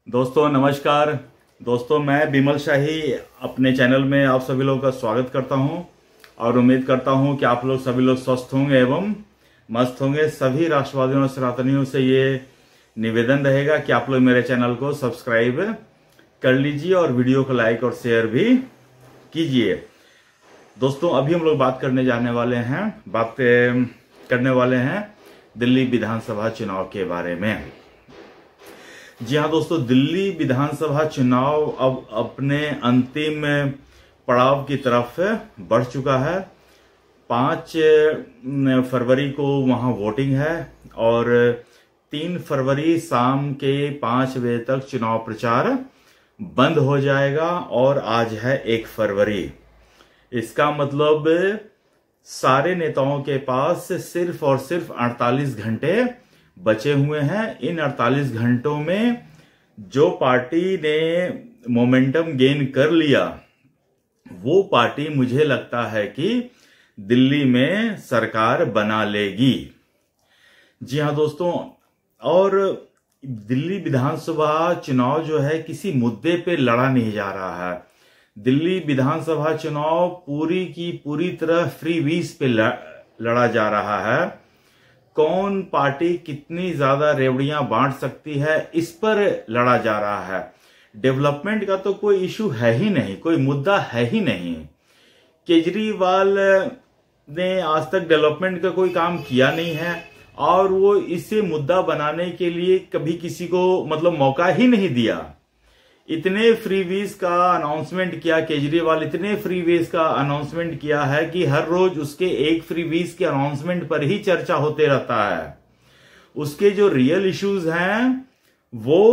दोस्तों नमस्कार। दोस्तों मैं बिमल शाही अपने चैनल में आप सभी लोगों का स्वागत करता हूं और उम्मीद करता हूं कि आप लोग सभी लोग स्वस्थ होंगे एवं मस्त होंगे। सभी राष्ट्रवादियों और सनातनियों से ये निवेदन रहेगा कि आप लोग मेरे चैनल को सब्सक्राइब कर लीजिए और वीडियो को लाइक और शेयर भी कीजिए। दोस्तों अभी हम लोग बात करने वाले हैं दिल्ली विधानसभा चुनाव के बारे में। जी हाँ दोस्तों, दिल्ली विधानसभा चुनाव अब अपने अंतिम पड़ाव की तरफ बढ़ चुका है। 5 फरवरी को वहां वोटिंग है और 3 फरवरी शाम के 5 बजे तक चुनाव प्रचार बंद हो जाएगा और आज है 1 फरवरी। इसका मतलब सारे नेताओं के पास सिर्फ और सिर्फ 48 घंटे बचे हुए हैं। इन 48 घंटों में जो पार्टी ने मोमेंटम गेन कर लिया वो पार्टी मुझे लगता है कि दिल्ली में सरकार बना लेगी। जी हाँ दोस्तों, और दिल्ली विधानसभा चुनाव जो है किसी मुद्दे पे लड़ा नहीं जा रहा है। दिल्ली विधानसभा चुनाव पूरी की पूरी तरह फ्री वीज पे लड़ा जा रहा है। कौन पार्टी कितनी ज्यादा रेवड़ियां बांट सकती है इस पर लड़ा जा रहा है। डेवलपमेंट का तो कोई इशू है ही नहीं, कोई मुद्दा है ही नहीं। केजरीवाल ने आज तक डेवलपमेंट का कोई काम किया नहीं है और वो इसे मुद्दा बनाने के लिए कभी किसी को मौका ही नहीं दिया। इतने फ्रीवीज का अनाउंसमेंट किया केजरीवाल, इतने फ्रीवीज का अनाउंसमेंट किया है कि हर रोज उसके एक फ्रीवीज के अनाउंसमेंट पर ही चर्चा होते रहता है। उसके जो रियल इश्यूज हैं वो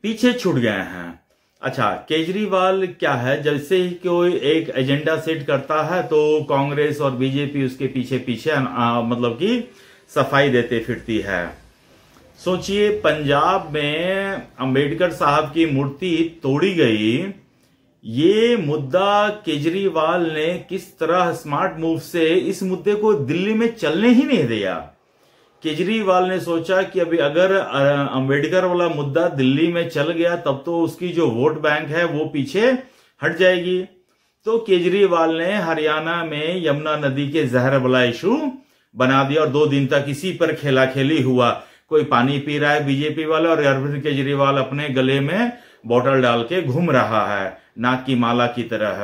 पीछे छूट गए हैं। अच्छा, केजरीवाल क्या है, जैसे ही कोई एक एजेंडा सेट करता है तो कांग्रेस और बीजेपी उसके पीछे पीछे कि सफाई देते फिरती है। सोचिए, पंजाब में अंबेडकर साहब की मूर्ति तोड़ी गई। ये मुद्दा केजरीवाल ने किस तरह स्मार्ट मूव से इस मुद्दे को दिल्ली में चलने ही नहीं दिया। केजरीवाल ने सोचा कि अभी अगर अंबेडकर वाला मुद्दा दिल्ली में चल गया तब तो उसकी जो वोट बैंक है वो पीछे हट जाएगी। तो केजरीवाल ने हरियाणा में यमुना नदी के जहर वाला इशू बना दिया और 2 दिन तक इसी पर खेला खेली हुआ। कोई पानी पी रहा है बीजेपी वाला और अरविंद केजरीवाल अपने गले में बोतल डाल के घूम रहा है नाक की माला की तरह।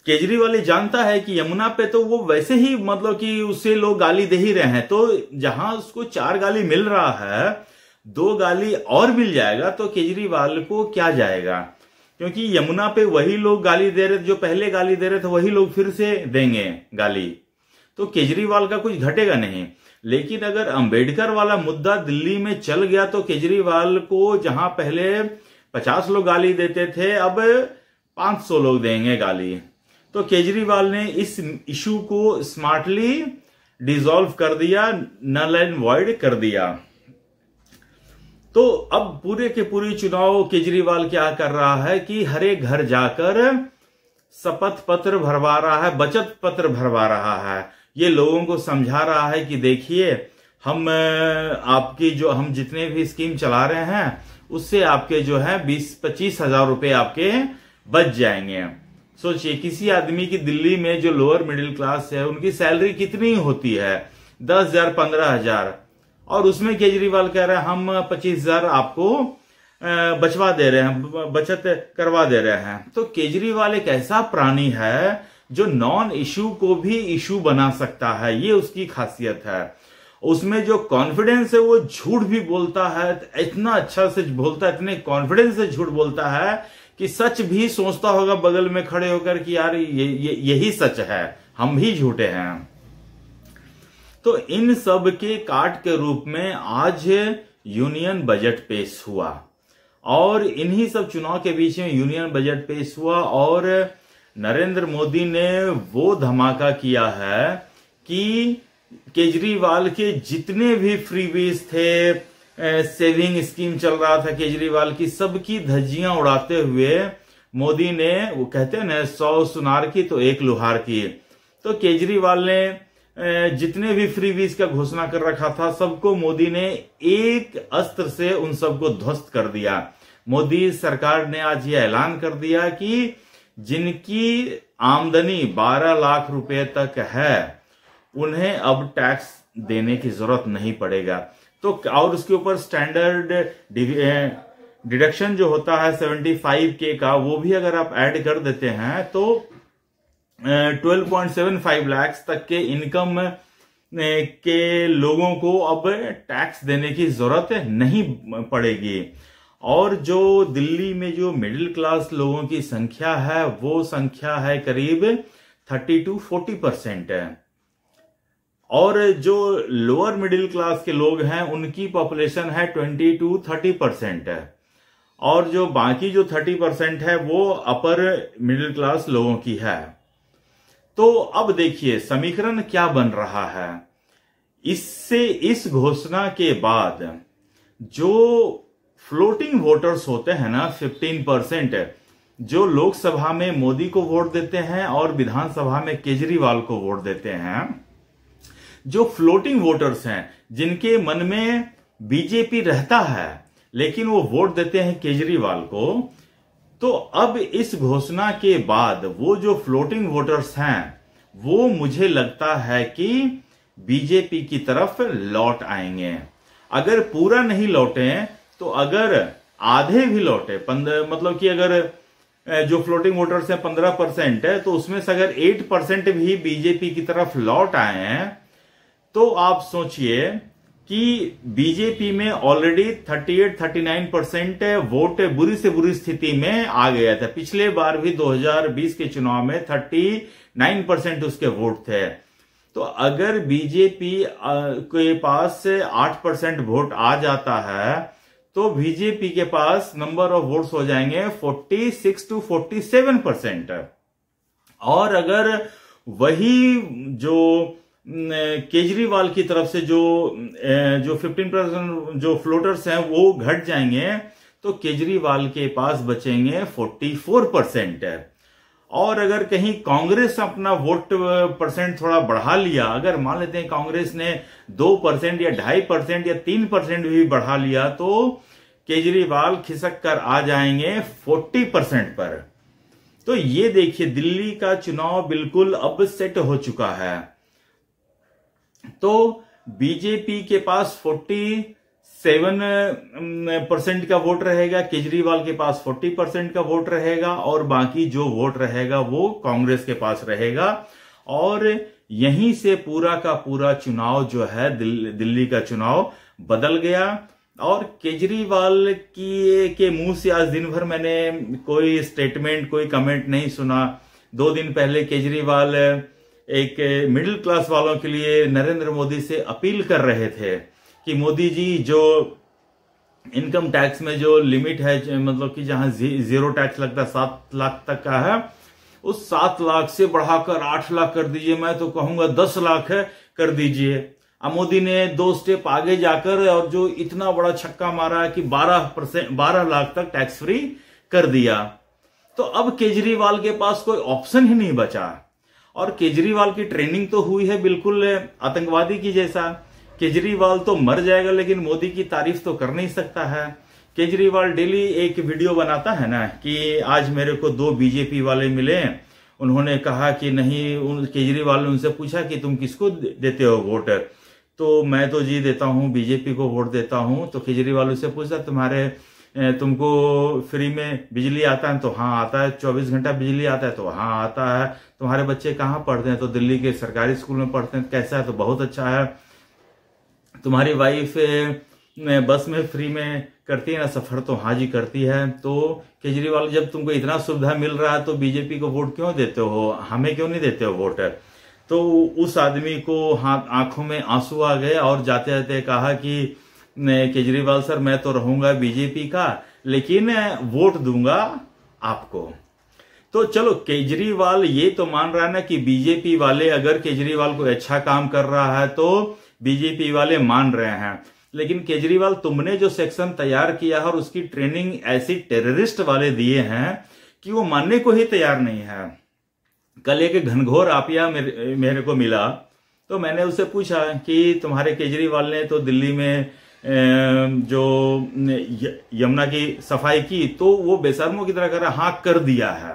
केजरीवाल जानता है कि यमुना पे तो वो वैसे ही कि उसे लोग गाली दे ही रहे हैं, तो जहां उसको 4 गाली मिल रहा है 2 गाली और मिल जाएगा तो केजरीवाल को क्या जाएगा, क्योंकि यमुना पे वही लोग गाली दे रहे थे, जो पहले गाली दे रहे थे वही लोग फिर से देंगे गाली, तो केजरीवाल का कुछ घटेगा नहीं। लेकिन अगर अंबेडकर वाला मुद्दा दिल्ली में चल गया तो केजरीवाल को जहां पहले 50 लोग गाली देते थे अब 500 लोग देंगे गाली। तो केजरीवाल ने इस इशू को स्मार्टली डिसॉल्व कर दिया, नल एंड वॉइड कर दिया। तो अब पूरे के पूरी चुनाव केजरीवाल क्या कर रहा है कि हर एक घर जाकर शपथ पत्र भरवा रहा है, बचत पत्र भरवा रहा है। ये लोगों को समझा रहा है कि देखिए हम जितने भी स्कीम चला रहे हैं उससे आपके जो है 20-25 हजार रुपए आपके बच जाएंगे। सोचिए, किसी आदमी की दिल्ली में जो लोअर मिडिल क्लास है उनकी सैलरी कितनी होती है, 10,000 15,000, और उसमें केजरीवाल कह रहे हैं हम 25,000 आपको बचवा दे रहे हैं, बचत करवा दे रहे हैं। तो केजरीवाल एक ऐसा प्राणी है जो नॉन इशू को भी इशू बना सकता है, ये उसकी खासियत है। उसमें जो कॉन्फिडेंस है वो झूठ भी बोलता है, इतना अच्छा से बोलता है, इतने कॉन्फिडेंस से झूठ बोलता है कि सच भी सोचता होगा बगल में खड़े होकर कि यार यही सच है, हम ही झूठे हैं। तो इन सब के काट के रूप में आज यूनियन बजट पेश हुआ और इन्हीं सब चुनाव के बीच में यूनियन बजट पेश हुआ और नरेंद्र मोदी ने वो धमाका किया है कि केजरीवाल के जितने भी फ्रीबीज थे, सेविंग स्कीम चल रहा था केजरीवाल की, सबकी धज्जियां उड़ाते हुए मोदी ने, वो कहते हैं ना 100 सुनार की तो 1 लोहार की, तो केजरीवाल ने जितने भी फ्रीबीज का घोषणा कर रखा था सबको मोदी ने एक अस्त्र से उन सबको ध्वस्त कर दिया। मोदी सरकार ने आज यह ऐलान कर दिया कि जिनकी आमदनी 12 लाख रुपए तक है उन्हें अब टैक्स देने की जरूरत नहीं पड़ेगा। तो और उसके ऊपर स्टैंडर्ड डिडक्शन जो होता है 75K का, वो भी अगर आप ऐड कर देते हैं तो 12.75 लाख तक के इनकम के लोगों को अब टैक्स देने की जरूरत नहीं पड़ेगी। और जो दिल्ली में जो मिडिल क्लास लोगों की संख्या है वो संख्या है करीब 30-40% है, और जो लोअर मिडिल क्लास के लोग हैं उनकी पॉपुलेशन है 20-30% है, और जो बाकी जो 30% है वो अपर मिडिल क्लास लोगों की है। तो अब देखिए समीकरण क्या बन रहा है। इससे इस घोषणा के बाद जो फ्लोटिंग वोटर्स होते हैं ना 15%, जो लोकसभा में मोदी को वोट देते हैं और विधानसभा में केजरीवाल को वोट देते हैं, जो फ्लोटिंग वोटर्स हैं जिनके मन में बीजेपी रहता है लेकिन वो वोट देते हैं केजरीवाल को, तो अब इस घोषणा के बाद वो जो फ्लोटिंग वोटर्स हैं वो मुझे लगता है कि बीजेपी की तरफ लौट आएंगे। अगर पूरा नहीं लौटे तो अगर आधे भी लौटे, मतलब कि अगर जो फ्लोटिंग वोटर्स हैं 15% है तो उसमें से अगर 8% भी बीजेपी की तरफ लौट आए हैं तो आप सोचिए कि बीजेपी में ऑलरेडी 38-39% वोट बुरी से बुरी स्थिति में आ गया था। पिछले बार भी 2020 के चुनाव में 39% उसके वोट थे। तो अगर बीजेपी के पास 8% वोट आ जाता है तो बीजेपी के पास नंबर ऑफ वोट्स हो जाएंगे 46-47%। और अगर वही जो केजरीवाल की तरफ से जो 15% जो फ्लोटर्स हैं वो घट जाएंगे तो केजरीवाल के पास बचेंगे 44%। और अगर कहीं कांग्रेस अपना वोट परसेंट थोड़ा बढ़ा लिया, अगर मान लेते हैं कांग्रेस ने 2% या 2.5% या 3% भी बढ़ा लिया तो केजरीवाल खिसक कर आ जाएंगे 40% पर। तो ये देखिए दिल्ली का चुनाव बिल्कुल अब सेट हो चुका है। तो बीजेपी के पास 47% का वोट रहेगा, केजरीवाल के पास 40% का वोट रहेगा, और बाकी जो वोट रहेगा वो कांग्रेस के पास रहेगा। और यहीं से पूरा का पूरा चुनाव जो है दिल्ली का चुनाव बदल गया। और केजरीवाल के मुंह से आज दिन भर मैंने कोई स्टेटमेंट, कोई कमेंट नहीं सुना। 2 दिन पहले केजरीवाल एक मिडिल क्लास वालों के लिए नरेंद्र मोदी से अपील कर रहे थे कि मोदी जी जो इनकम टैक्स में जो लिमिट है, मतलब कि जहां 0 टैक्स लगता है 7 लाख तक का है, उस 7 लाख से बढ़ाकर 8 लाख कर दीजिए। मैं तो कहूंगा 10 लाख है कर दीजिए। अब मोदी ने 2 स्टेप आगे जाकर और जो इतना बड़ा छक्का मारा कि 12 लाख तक टैक्स फ्री कर दिया। तो अब केजरीवाल के पास कोई ऑप्शन ही नहीं बचा। और केजरीवाल की ट्रेनिंग तो हुई है बिल्कुल आतंकवादी की जैसा। केजरीवाल तो मर जाएगा लेकिन मोदी की तारीफ तो कर नहीं सकता है। केजरीवाल डेली एक वीडियो बनाता है ना कि आज मेरे को 2 बीजेपी वाले मिले, उन्होंने कहा कि नहीं, केजरीवाल ने उनसे पूछा कि तुम किसको देते हो वोट, तो मैं तो जी देता हूं, बीजेपी को वोट देता हूं। तो केजरीवाल उससे पूछा तुमको फ्री में बिजली आता है? तो हाँ आता है। 24 घंटा बिजली आता है? तो हाँ आता है। तुम्हारे बच्चे कहाँ पढ़ते हैं? तो दिल्ली के सरकारी स्कूल में पढ़ते हैं। कैसा है? तो बहुत अच्छा है। तुम्हारी वाइफ बस में फ्री में करती है ना सफर? तो हाँ जी करती है। तो केजरीवाल जब तुमको इतना सुविधा मिल रहा है तो बीजेपी को वोट क्यों देते हो, हमें क्यों नहीं देते हो वोट? तो उस आदमी को आंखों में आंसू आ गए और जाते जाते कहा कि केजरीवाल सर, मैं तो रहूंगा बीजेपी का लेकिन वोट दूंगा आपको। तो चलो केजरीवाल ये तो मान रहा है ना कि बीजेपी वाले अगर केजरीवाल को अच्छा काम कर रहा है तो बीजेपी वाले मान रहे हैं, लेकिन केजरीवाल तुमने जो सेक्शन तैयार किया है और उसकी ट्रेनिंग ऐसी टेररिस्ट वाले दिए हैं कि वो मानने को ही तैयार नहीं है। कल एक घनघोर आपिया मेरे को मिला तो मैंने उससे पूछा कि तुम्हारे केजरीवाल ने तो दिल्ली में जो यमुना की सफाई की, तो वो बेशर्मों की तरह कह रहा हाँ कर दिया है।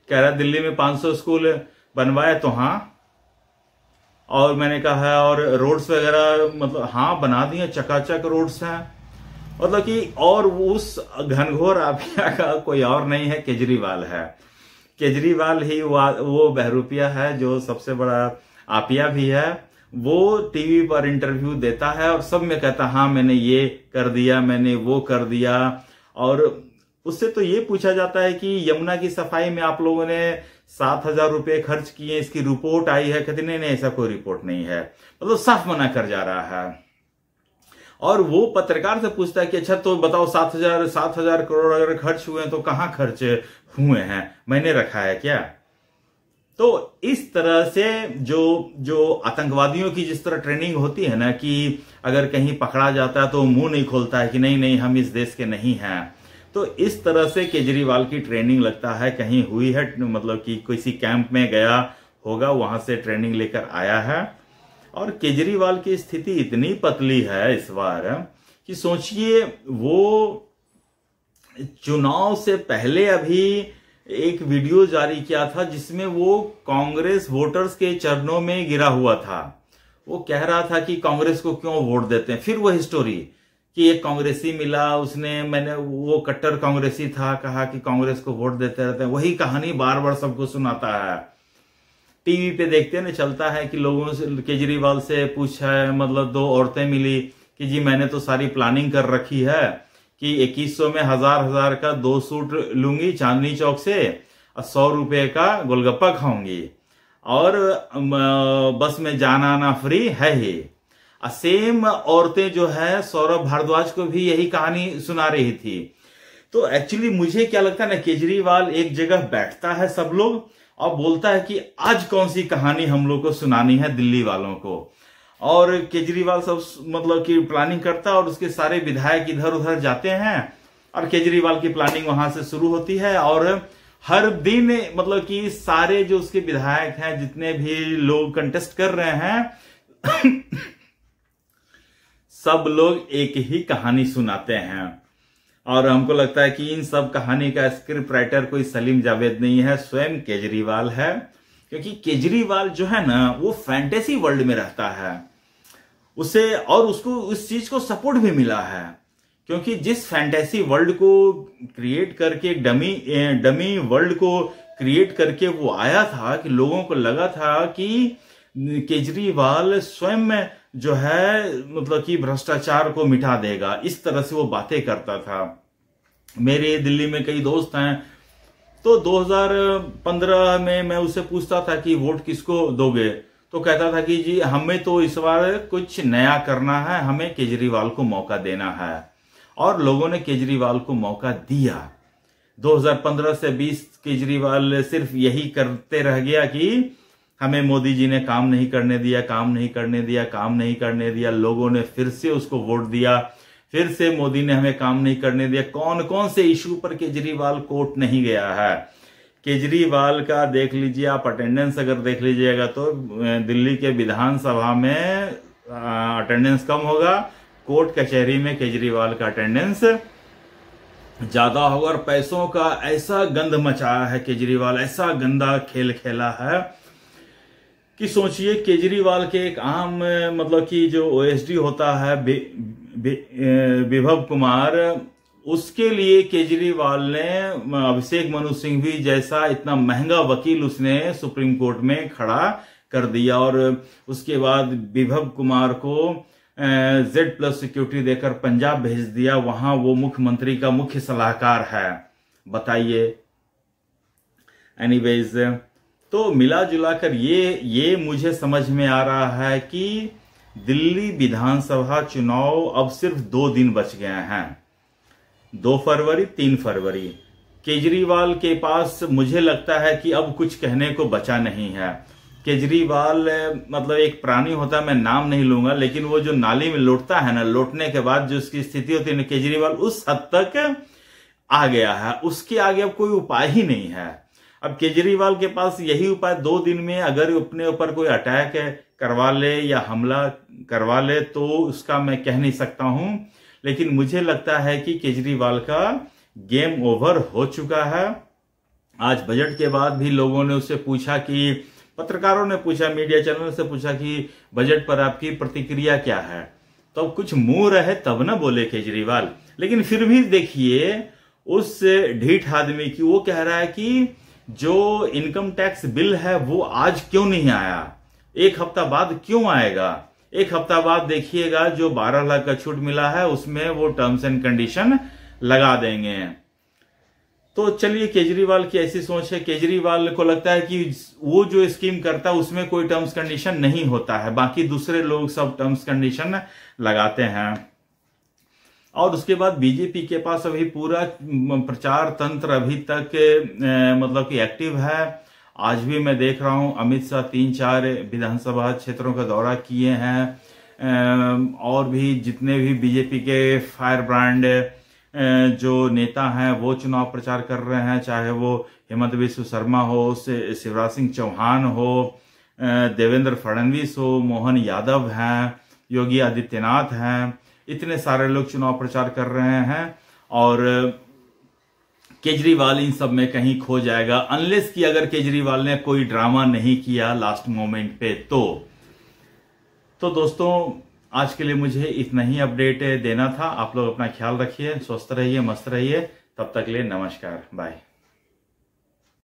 कह रहा दिल्ली में 500 स्कूल बनवाए तो हाँ, और मैंने कहा है और रोड्स वगैरह मतलब हाँ बना दिए, चकाचक रोड्स हैं। मतलब कि और उस घनघोर आपिया का कोई और नहीं है, केजरीवाल है। केजरीवाल ही वो बहरूपिया है जो सबसे बड़ा आपिया भी है। वो टीवी पर इंटरव्यू देता है और सब में कहता हाँ मैंने ये कर दिया, मैंने वो कर दिया। और उससे तो ये पूछा जाता है कि यमुना की सफाई में आप लोगों ने 7,000 रुपए खर्च किए, इसकी रिपोर्ट आई है? कहते नहीं नहीं ऐसा कोई रिपोर्ट नहीं है। मतलब साफ मना कर जा रहा है। और वो पत्रकार से पूछता है कि अच्छा तो बताओ 7,000 करोड़ अगर खर्च हुए हैं तो कहाँ खर्च हुए हैं, मैंने रखा है क्या? तो इस तरह से जो आतंकवादियों की जिस तरह ट्रेनिंग होती है ना कि अगर कहीं पकड़ा जाता है तो मुंह नहीं खोलता है कि नहीं नहीं हम इस देश के नहीं हैं, तो इस तरह से केजरीवाल की ट्रेनिंग लगता है कहीं हुई है। मतलब कि किसी कैंप में गया होगा, वहां से ट्रेनिंग लेकर आया है। और केजरीवाल की स्थिति इतनी पतली है इस बार कि सोचिए, वो चुनाव से पहले अभी एक वीडियो जारी किया था जिसमें वो कांग्रेस वोटर्स के चरणों में गिरा हुआ था। वो कह रहा था कि कांग्रेस को क्यों वोट देते हैं। फिर वही स्टोरी कि एक कांग्रेसी मिला, वो कट्टर कांग्रेसी था, कहा कि कांग्रेस को वोट देते रहते हैं। वही कहानी बार बार सबको सुनाता है। टीवी पे देखते ना चलता है कि लोगों से केजरीवाल से पूछा है, मतलब 2 औरतें मिली कि जी मैंने तो सारी प्लानिंग कर रखी है कि 2100 में 1000 का 2 सूट लूंगी चांदनी चौक से और 100 रुपए का गोलगप्पा खाऊंगी और बस में जाना आना फ्री है ही। सेम औरतें जो है सौरभ भारद्वाज को भी यही कहानी सुना रही थी। तो एक्चुअली मुझे क्या लगता है ना, केजरीवाल एक जगह बैठता है सब लोग और बोलता है कि आज कौन सी कहानी हम लोग को सुनानी है दिल्ली वालों को। और केजरीवाल सब मतलब कि प्लानिंग करता है और उसके सारे विधायक इधर उधर जाते हैं और केजरीवाल की प्लानिंग वहां से शुरू होती है। और हर दिन मतलब कि सारे जो उसके विधायक हैं, जितने भी लोग कंटेस्ट कर रहे हैं सब लोग एक ही कहानी सुनाते हैं। और हमको लगता है कि इन सब कहानी का स्क्रिप्ट राइटर कोई सलीम जावेद नहीं है, स्वयं केजरीवाल है। क्योंकि केजरीवाल जो है ना वो फैंटेसी वर्ल्ड में रहता है उसे, और उसको उस चीज को सपोर्ट भी मिला है। क्योंकि जिस फैंटेसी वर्ल्ड को क्रिएट करके, डमी वर्ल्ड को क्रिएट करके वो आया था कि लोगों को लगा था कि केजरीवाल स्वयं जो है मतलब कि भ्रष्टाचार को मिटा देगा, इस तरह से वो बातें करता था। मेरे दिल्ली में कई दोस्त हैं, तो 2015 में मैं उससे पूछता था कि वोट किसको दोगे, तो कहता था कि जी हमें तो इस बार कुछ नया करना है, हमें केजरीवाल को मौका देना है। और लोगों ने केजरीवाल को मौका दिया। 2015 से 20 केजरीवाल सिर्फ यही करते रह गया कि हमें मोदी जी ने काम नहीं करने दिया, काम नहीं करने दिया, काम नहीं करने दिया। लोगों ने फिर से उसको वोट दिया, फिर से मोदी ने हमें काम नहीं करने दिया। कौन कौन से इशू पर केजरीवाल कोर्ट नहीं गया है। केजरीवाल का देख लीजिए आप, अटेंडेंस अगर देख लीजिएगा तो दिल्ली के विधानसभा में अटेंडेंस कम होगा, कोर्ट कचहरी में केजरीवाल का अटेंडेंस ज्यादा होगा। और पैसों का ऐसा गंद मचाया है केजरीवाल, ऐसा गंदा खेल खेला है कि सोचिए केजरीवाल के एक आम मतलब कि जो ओएसडी होता है विभव कुमार, उसके लिए केजरीवाल ने अभिषेक मनु सिंघवी जैसा इतना महंगा वकील उसने सुप्रीम कोर्ट में खड़ा कर दिया। और उसके बाद विभव कुमार को Z+ सिक्योरिटी देकर पंजाब भेज दिया, वहां वो मुख्यमंत्री का मुख्य सलाहकार है। बताइए। एनीवेज, तो मिला जुला कर ये मुझे समझ में आ रहा है कि दिल्ली विधानसभा चुनाव अब सिर्फ 2 दिन बच गए हैं, 2 फरवरी 3 फरवरी। केजरीवाल के पास मुझे लगता है कि अब कुछ कहने को बचा नहीं है। केजरीवाल मतलब एक प्राणी होता है, मैं नाम नहीं लूंगा, लेकिन वो जो नाली में लौटता है ना, लौटने के बाद जो उसकी स्थिति होती है ना, केजरीवाल उस हद तक आ गया है। उसके आगे अब कोई उपाय ही नहीं है। अब केजरीवाल के पास यही उपाय, 2 दिन में अगर अपने ऊपर कोई अटैक करवा ले या हमला करवा ले तो उसका मैं कह नहीं सकता हूं, लेकिन मुझे लगता है कि केजरीवाल का गेम ओवर हो चुका है। आज बजट के बाद भी लोगों ने उससे पूछा कि, पत्रकारों ने पूछा, मीडिया चैनल से पूछा कि बजट पर आपकी प्रतिक्रिया क्या है, तो अब कुछ मुंह रहे तब ना बोले केजरीवाल। लेकिन फिर भी देखिए उस ढीठ आदमी की, वो कह रहा है कि जो इनकम टैक्स बिल है वो आज क्यों नहीं आया, एक हफ्ता बाद क्यों आएगा। एक हफ्ता बाद देखिएगा जो 12 लाख का छूट मिला है उसमें वो टर्म्स एंड कंडीशन लगा देंगे। तो चलिए, केजरीवाल की ऐसी सोच है। केजरीवाल को लगता है कि वो जो स्कीम करता है उसमें कोई टर्म्स कंडीशन नहीं होता है, बाकी दूसरे लोग सब टर्म्स कंडीशन लगाते हैं। और उसके बाद बीजेपी के पास अभी पूरा प्रचार तंत्र अभी तक मतलब कि एक्टिव है। आज भी मैं देख रहा हूं अमित शाह 3-4 विधानसभा क्षेत्रों का दौरा किए हैं, और भी जितने भी बीजेपी के फायर ब्रांड जो नेता हैं वो चुनाव प्रचार कर रहे हैं, चाहे वो हेमंत बिस्व शर्मा हो, शिवराज सिंह चौहान हो, देवेंद्र फडणवीस हो, मोहन यादव हैं, योगी आदित्यनाथ हैं, इतने सारे लोग चुनाव प्रचार कर रहे हैं। और केजरीवाल इन सब में कहीं खो जाएगा, अनलेस कि अगर केजरीवाल ने कोई ड्रामा नहीं किया लास्ट मोमेंट पे। तो दोस्तों, आज के लिए मुझे इतना ही अपडेट देना था। आप लोग अपना ख्याल रखिए, स्वस्थ रहिए, मस्त रहिए। तब तक के लिए नमस्कार, बाय।